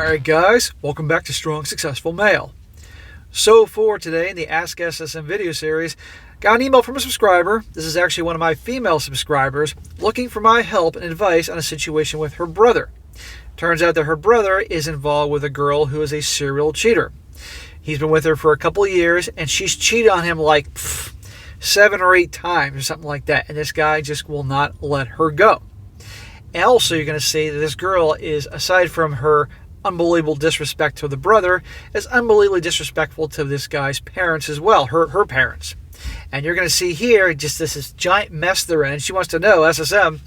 Alright guys, welcome back to Strong Successful Male. So for today in the Ask SSM video series, got an email from a subscriber. This is actually one of my female subscribers looking for my help and advice on a situation with her brother. Turns out that her brother is involved with a girl who is a serial cheater. He's been with her for a couple of years and she's cheated on him like 7 or 8 times or something like that, and this guy just will not let her go. And also you're going to see that this girl is, aside from her unbelievable disrespect to the brother, is unbelievably disrespectful to this guy's parents as well, her parents. And you're going to see here just this giant mess they're in. And she wants to know, SSM,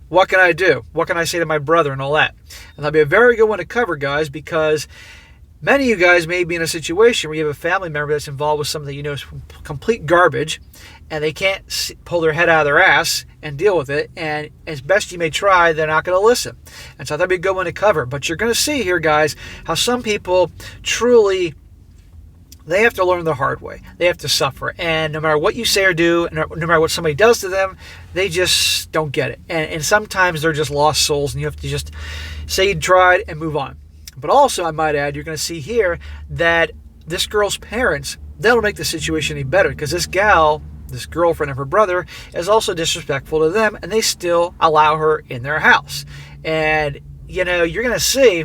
what can I do? What can I say to my brother and all that? And that'll be a very good one to cover, guys, because many of you guys may be in a situation where you have a family member that's involved with something that you know is complete garbage, and they can't pull their head out of their ass and deal with it, and as best you may try, they're not going to listen. And so that'd be a good one to cover. But you're going to see here, guys, how some people truly, they have to learn the hard way. They have to suffer. And no matter what you say or do, no matter what somebody does to them, they just don't get it. And sometimes they're just lost souls, and you have to just say you tried and move on. But also, I might add, you're going to see here that this girl's parents, that'll make the situation any better, because this gal, this girlfriend of her brother, is also disrespectful to them, and they still allow her in their house. And, you know, you're going to see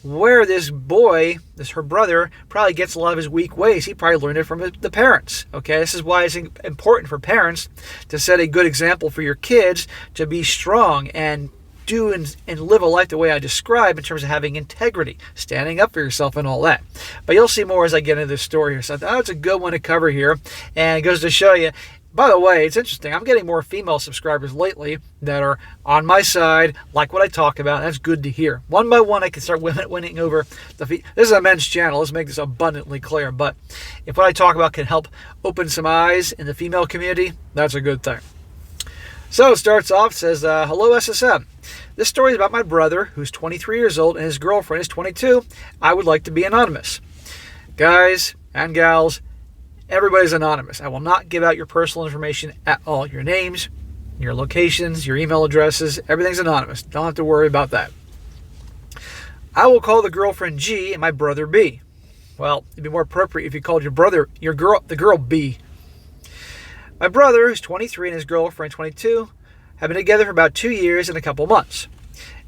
where this boy, her brother, probably gets a lot of his weak ways. He probably learned it from the parents. Okay, this is why it's important for parents to set a good example for your kids to be strong and do and live a life the way I describe, in terms of having integrity, standing up for yourself and all that. But you'll see more as I get into this story here. So I thought it's a good one to cover here. And it goes to show you, by the way, it's interesting. I'm getting more female subscribers lately that are on my side, like what I talk about. That's good to hear. One by one, I can start winning over the This is a men's channel. Let's make this abundantly clear. But if what I talk about can help open some eyes in the female community, that's a good thing. So it starts off, says, hello SSM. This story is about my brother, who's 23 years old, and his girlfriend is 22. I would like to be anonymous. Guys and gals, everybody's anonymous. I will not give out your personal information at all. Your names, your locations, your email addresses, everything's anonymous. Don't have to worry about that. I will call the girlfriend G and my brother B. Well, it'd be more appropriate if you called the girl B. My brother, who's 23, and his girlfriend, 22, have been together for about 2 years and a couple months.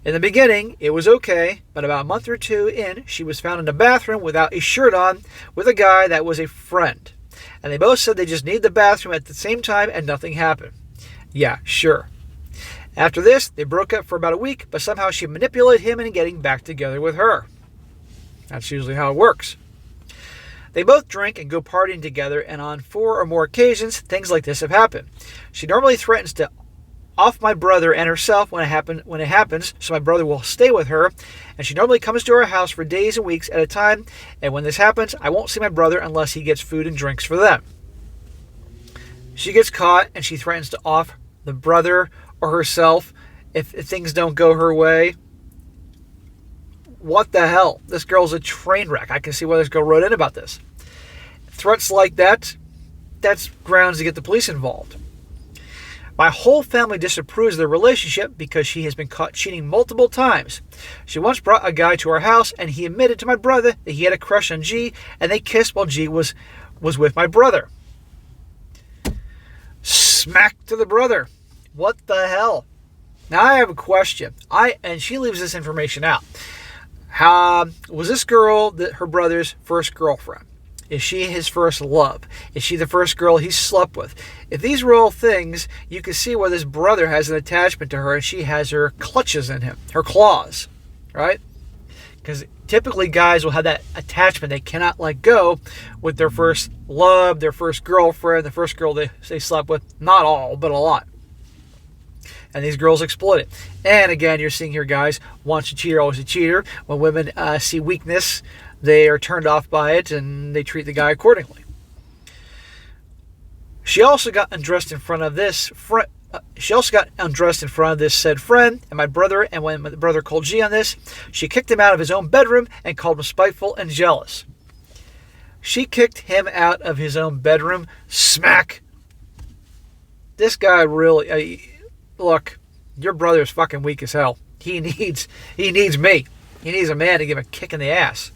In the beginning, it was okay, but about a month or 2 in, she was found in the bathroom without a shirt on with a guy that was a friend. And they both said they just needed the bathroom at the same time and nothing happened. Yeah, sure. After this, they broke up for about a week, but somehow she manipulated him into getting back together with her. That's usually how it works. They both drink and go partying together, and on 4 or more occasions, things like this have happened. She normally threatens to off my brother and herself when it happens, so my brother will stay with her, and she normally comes to our house for days and weeks at a time, and when this happens, I won't see my brother unless he gets food and drinks for them. She gets caught, and she threatens to off the brother or herself if things don't go her way. What the hell? This girl's a train wreck. I can see why this girl wrote in about this. Threats like that, that's grounds to get the police involved. My whole family disapproves of their relationship because she has been caught cheating multiple times. She once brought a guy to our house, and he admitted to my brother that he had a crush on G, and they kissed while G was with my brother. Smack to the brother. What the hell? Now I have a question. And she leaves this information out. Was this girl her brother's first girlfriend? Is she his first love? Is she the first girl he slept with? If these were all things, you can see why this brother has an attachment to her, and she has her clutches in him, her claws, right? Because typically guys will have that attachment they cannot let go with their first love, their first girlfriend, the first girl they slept with. Not all, but a lot. And these girls exploit it. And again, you're seeing here, guys, once a cheater, always a cheater. When women see weakness, they are turned off by it, and they treat the guy accordingly. She also got undressed in front of this said friend and my brother, and when my brother called G on this, she kicked him out of his own bedroom and called him spiteful and jealous. She kicked him out of his own bedroom. Smack. This guy really... Look, your brother is fucking weak as hell. He needs me. He needs a man to give him a kick in the ass.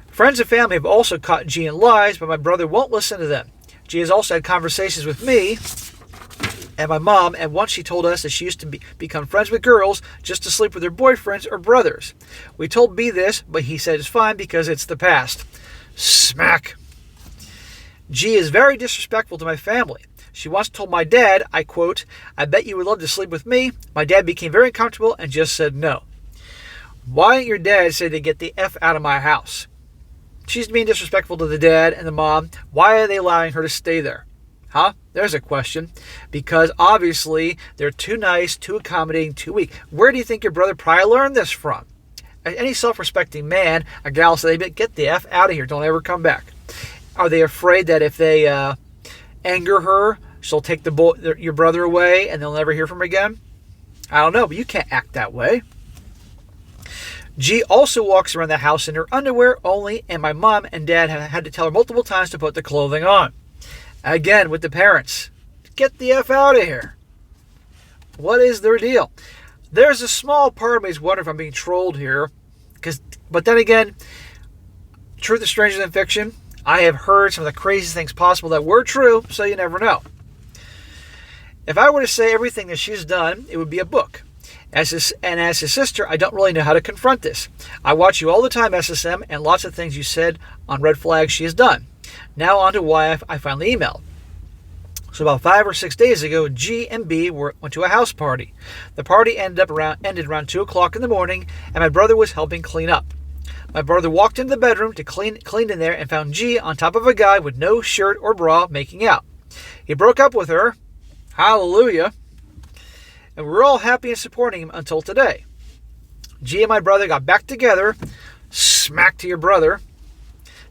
Friends and family have also caught G in lies, but my brother won't listen to them. G has also had conversations with me and my mom, and once she told us that she used to become friends with girls just to sleep with their boyfriends or brothers. We told B this, but he said it's fine because it's the past. Smack. G is very disrespectful to my family. She once told my dad, I quote, "I bet you would love to sleep with me." My dad became very uncomfortable and just said no. Why didn't your dad say to get the F out of my house? She's being disrespectful to the dad and the mom. Why are they allowing her to stay there? Huh? There's a question. Because obviously they're too nice, too accommodating, too weak. Where do you think your brother probably learned this from? Any self-respecting man, a gal say, get the F out of here. Don't ever come back. Are they afraid that if they anger her, she'll take your brother away and they'll never hear from her again? I don't know, but you can't act that way. G also walks around the house in her underwear only, and my mom and dad have had to tell her multiple times to put the clothing on. Again, with the parents, get the F out of here. What is their deal? There's a small part of me is wondering if I'm being trolled here, but then again, truth is stranger than fiction. I have heard some of the craziest things possible that were true, so you never know. If I were to say everything that she's done, it would be a book. As his sister, I don't really know how to confront this. I watch you all the time, SSM, and lots of things you said on red flags she has done. Now on to why I finally emailed. So about 5 or 6 days ago, G and B went to a house party. The party ended around 2 o'clock in the morning, and my brother was helping clean up. My brother walked into the bedroom to clean in there and found G on top of a guy with no shirt or bra making out. He broke up with her. Hallelujah. And we were all happy and supporting him until today. G and my brother got back together. Smack to your brother.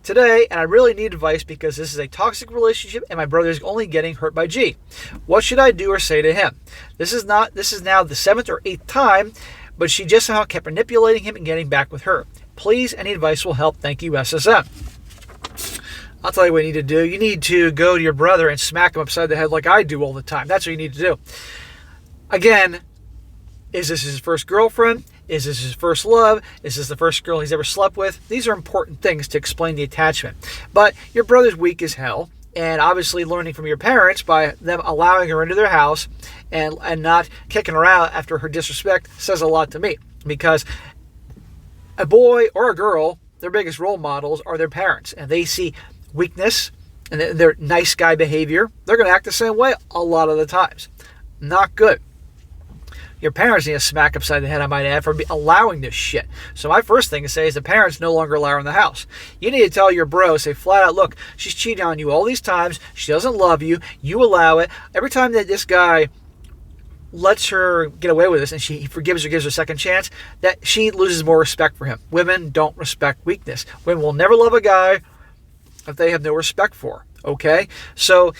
Today, and I really need advice because this is a toxic relationship and my brother is only getting hurt by G. What should I do or say to him? This is now the 7th or 8th time, but she just somehow kept manipulating him and getting back with her. Please, any advice will help. Thank you, SSM. I'll tell you what you need to do. You need to go to your brother and smack him upside the head like I do all the time. That's what you need to do. Again, is this his first girlfriend? Is this his first love? Is this the first girl he's ever slept with? These are important things to explain the attachment. But your brother's weak as hell, and obviously learning from your parents by them allowing her into their house and not kicking her out after her disrespect says a lot to me. Because a boy or a girl, their biggest role models are their parents, and they see weakness and their nice guy behavior. They're going to act the same way a lot of the times. Not good. Your parents need a smack upside the head, I might add, for allowing this shit. So my first thing to say is the parents no longer allow her in the house. You need to tell your bro, say flat out, look, she's cheating on you all these times. She doesn't love you. You allow it. Every time that this guy lets her get away with this and he forgives her, gives her a second chance, that she loses more respect for him. Women don't respect weakness. Women will never love a guy if they have no respect for. Okay? So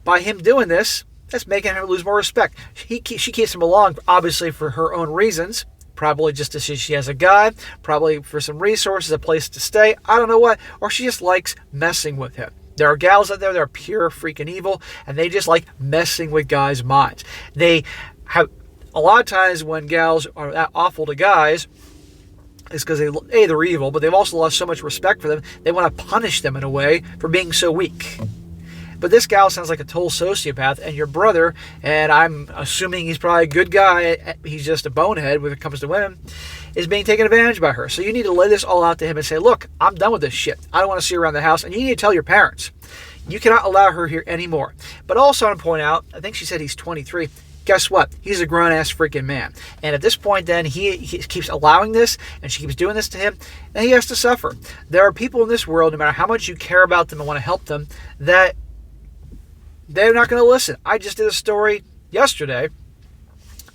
by him doing this, that's making her lose more respect. She keeps him along, obviously, for her own reasons. Probably just to see she has a guy. Probably for some resources, a place to stay. I don't know what. Or she just likes messing with him. There are gals out there that are pure freaking evil, and they just like messing with guys' minds. They have, a lot of times when gals are that awful to guys, it's because they're evil, but they've also lost so much respect for them, they want to punish them in a way for being so weak. But this gal sounds like a total sociopath, and your brother, and I'm assuming he's probably a good guy, he's just a bonehead when it comes to women, is being taken advantage by her. So you need to lay this all out to him and say, look, I'm done with this shit. I don't want to see her around the house, and you need to tell your parents. You cannot allow her here anymore. But also I want to point out, I think she said he's 23. Guess what? He's a grown-ass freaking man. And at this point, then, he keeps allowing this, and she keeps doing this to him, and he has to suffer. There are people in this world, no matter how much you care about them and want to help them, that they're not going to listen. I just did a story yesterday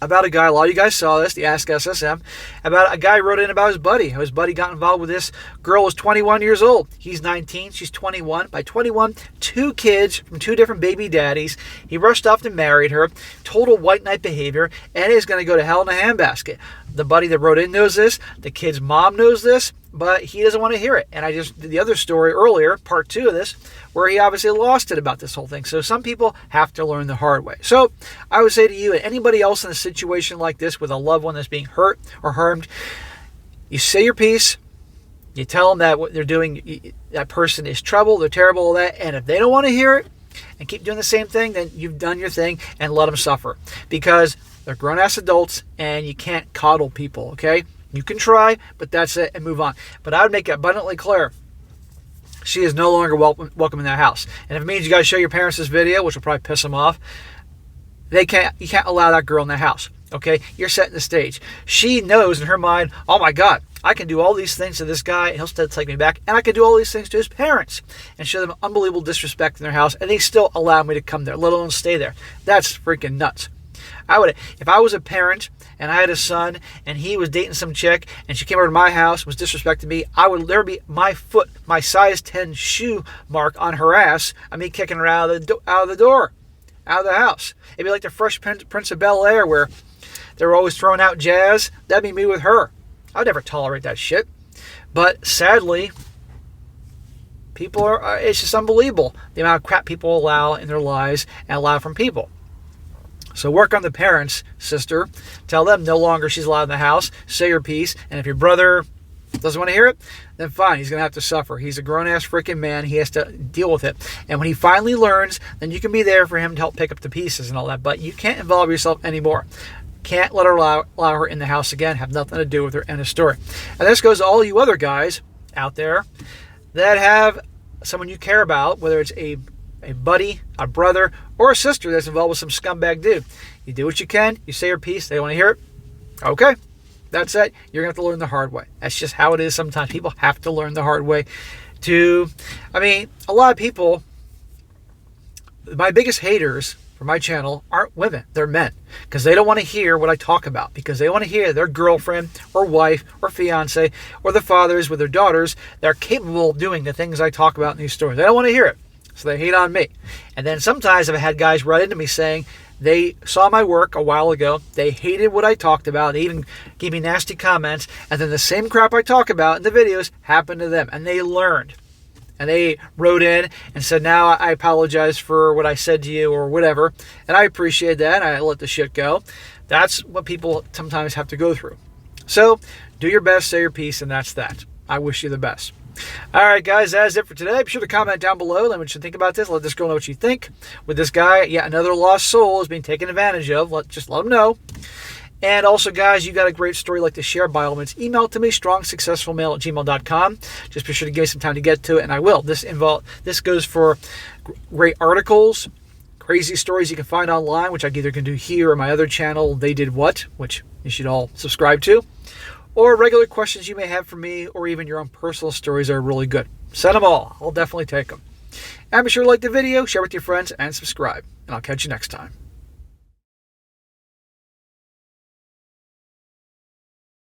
about a guy, a lot of you guys saw this, the Ask SSM, about a guy who wrote in about his buddy. How his buddy got involved with this girl who was 21 years old. He's 19, she's 21. By 21, 2 kids from 2 different baby daddies. He rushed off and married her. Total white knight behavior, and is going to go to hell in a handbasket. The buddy that wrote in knows this. The kid's mom knows this, but he doesn't want to hear it. And I just did the other story earlier, part 2 of this, where he obviously lost it about this whole thing. So some people have to learn the hard way. So I would say to you and anybody else in a situation like this with a loved one that's being hurt or harmed, You say your piece. You tell them that what they're doing, that person is trouble, they're terrible, all that. And if they don't want to hear it and keep doing the same thing, then you've done your thing and let them suffer. Because they're grown-ass adults and you can't coddle people, okay? You can try, but that's it, and move on. But I would make it abundantly clear, she is no longer welcome in that house. And if it means you got to show your parents this video, which will probably piss them off, you can't allow that girl in the house, okay? You're setting the stage. She knows in her mind, oh my God, I can do all these things to this guy, and he'll still take me back, and I can do all these things to his parents and show them unbelievable disrespect in their house, and they still allow me to come there, let alone stay there. That's freaking nuts. If I was a parent and I had a son and he was dating some chick and she came over to my house, was disrespecting me, there would be my size 10 shoe mark on her ass. I mean, kicking her out of the door, out of the house. It'd be like the Fresh Prince of Bel-Air where they were always throwing out jazz. That'd be me with her. I'd never tolerate that shit. But sadly, it's just unbelievable the amount of crap people allow in their lives and allow from people. So work on the parents, sister. Tell them no longer she's allowed in the house. Say your piece. And if your brother doesn't want to hear it, then fine. He's going to have to suffer. He's a grown-ass freaking man. He has to deal with it. And when he finally learns, then you can be there for him to help pick up the pieces and all that. But you can't involve yourself anymore. Can't let her allow her in the house again. Have nothing to do with her. End of story. And this goes to all you other guys out there that have someone you care about, whether it's a buddy, a brother, or a sister that's involved with some scumbag dude. You do what you can. You say your piece. They want to hear it. Okay. That's it. You're going to have to learn the hard way. That's just how it is sometimes. People have to learn the hard way. A lot of people, my biggest haters for my channel aren't women. They're men. Because they don't want to hear what I talk about. Because they want to hear their girlfriend or wife or fiance or the fathers with their daughters that are capable of doing the things I talk about in these stories. They don't want to hear it. So they hate on me. And then sometimes I've had guys write into me saying they saw my work a while ago. They hated what I talked about. They even gave me nasty comments. And then the same crap I talk about in the videos happened to them. And they learned. And they wrote in and said, now I apologize for what I said to you or whatever. And I appreciate that. I let the shit go. That's what people sometimes have to go through. So do your best, say your piece, and that's that. I wish you the best. All right, guys, that's it for today. Be sure to comment down below. Let me know what you think about this. Let this girl know what you think. With this guy, yeah, another lost soul is being taken advantage of. Just let him know. And also, guys, you got a great story like to share, by all means, email it to me, strongsuccessfulmale@gmail.com. Just be sure to give me some time to get to it, and I will. This goes for great articles, crazy stories you can find online, which I either can do here or my other channel, They Did What, which you should all subscribe to. Or regular questions you may have for me, or even your own personal stories are really good. Send them all. I'll definitely take them. And be sure to like the video, share with your friends, and subscribe. And I'll catch you next time.